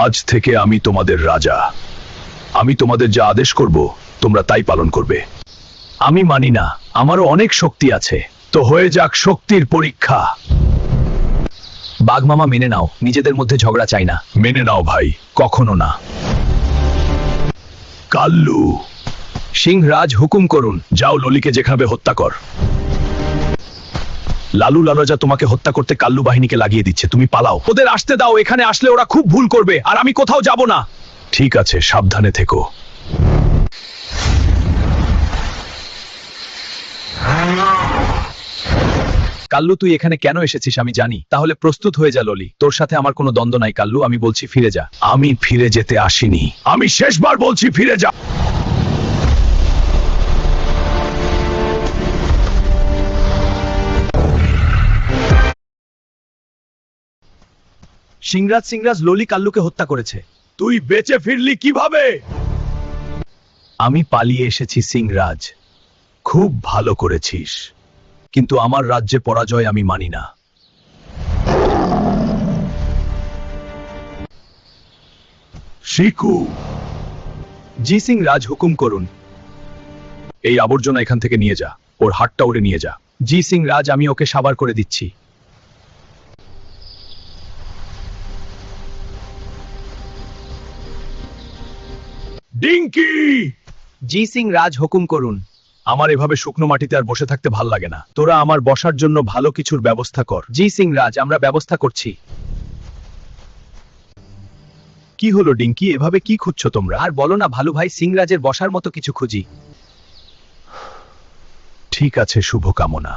আজ থেকে আমি তোমাদের রাজা। আমি তোমাদের যা আদেশ করব তোমরা তাই পালন করবে। আমি মানি না, আমারও অনেক শক্তি আছে। তো হয়ে যাক শক্তির পরীক্ষা। বাঘমামা মেনে নাও, নিজেদের মধ্যে ঝগড়া চাই না। মেনে নাও ভাই, কখনো না। কাল্লু। সিংহরাজ হুকুম করুন। যাও ললিকে যেখানে হত্যা কর। লালু লালজা তোমাকে হত্যা করতে কাল্লু বাহিনীকে লাগিয়ে দিচ্ছে, তুমি পালাও। ওদের আসতে দাও, এখানে আসলে ওরা খুব ভুল করবে আর আমি কোথাও যাব না। ঠিক আছে, সাবধানে থেকো। কাল্লু তুই এখানে কেন এসেছিস আমি জানি, তাহলে প্রস্তুত হয়ে যা ললি। তোর সাথে আমার কোনো দ্বন্দ্ব নাই কাল্লু, আমি বলছি ফিরে যা। আমি ফিরে যেতে আসিনি, আমি শেষবার বলছি ফিরে যা। সিংরাজ ললি কাল্লুকে হত্যা করেছে। তুই বেঁচে ফিরলি কিভাবে? আমি পালিয়ে এসেছি সিংরাজ। খুব ভালো করেছিস, কিন্তু আমার রাজ্যে পরাজয় আমি মানি না। শিকু। জি সিংরাজ, হুকুম করুন। এই আবর্জনা এখান থেকে নিয়ে যা, ওর হাতটা ওড়ে নিয়ে যা। জি সিংরাজ, আমি ওকে সাবার করে দিচ্ছি। ডিঙ্কি। জি সিংরাজ, হুকুম করুন। আমার এভাবে শুকনো মাটিতে আর বসে থাকতে ভাল লাগে না। তোরা আমার বসার জন্য ভালো কিছুর ব্যবস্থা কর। জি সিংরাজ, আমরা ব্যবস্থা করছি। কি হলো ডিঙ্কি, এভাবে কি খুঁজছো তোমরা? আর বলো না ভালু ভাই, সিংরাজের বসার মতো কিছু খুঁজি। ঠিক আছে, শুভকামনা।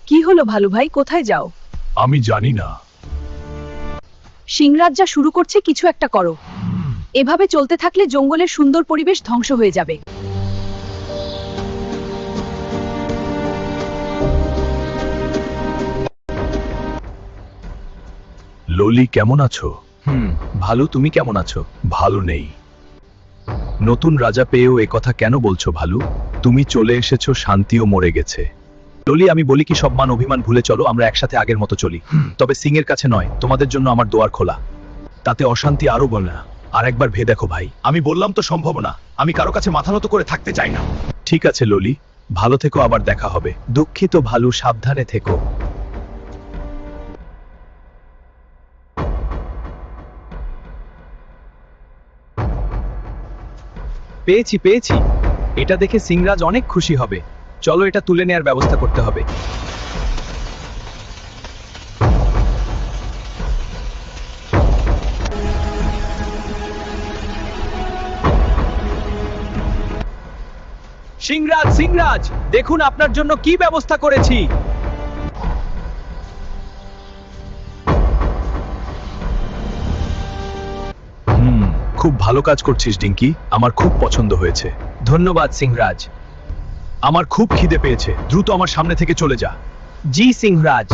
কি হলো ভালু ভাই, কোথায় যাও? আমি জানি না। সিংরাজ যা শুরু করছে, কিছু একটা করো। এভাবে চলতে থাকলে জঙ্গলের সুন্দর পরিবেশ ধ্বংস হয়ে যাবে। ললি কেমন আছো? ভালো, তুমি কেমন আছো? ভালো নেই। নতুন রাজা পেয়েও এ কথা কেন বলছো ভালু? তুমি চলে এসেছো, শান্তিও মরে গেছে। ললি, আমি বলি কি, সব মান অভিমান ভুলে চলো, আমরা একসাথে আগের মতো চলি। তবে সিং এর কাছে নয়, তোমাদের জন্য আমার দুয়ার খোলা। তাতে অশান্তি আরো বল না। আর একবার ভেবে দেখো ভাই, আমি বললাম তো সম্ভব না। আমি কারো কাছে মাথা নত করে থাকতে চাই না। ঠিক আছে ললি, ভালো থেকো, আবার দেখা হবে। দুঃখিত ভালু, সাবধানে থেকো। পেয়েছি। এটা দেখে সিংরাজ অনেক খুশি হবে। চলো এটা তুলে নেয়ার ব্যবস্থা করতে হবে। সিংরাজ, দেখুন আপনার জন্য কি ব্যবস্থা করেছি। খুব ভালো কাজ করছিস ডিঙ্কি, আমার খুব পছন্দ হয়েছে। ধন্যবাদ সিংরাজ। আমার খুব খিদে পেয়েছে, দ্রুত আমার সামনে থেকে চলে যা। জি সিংরাজ।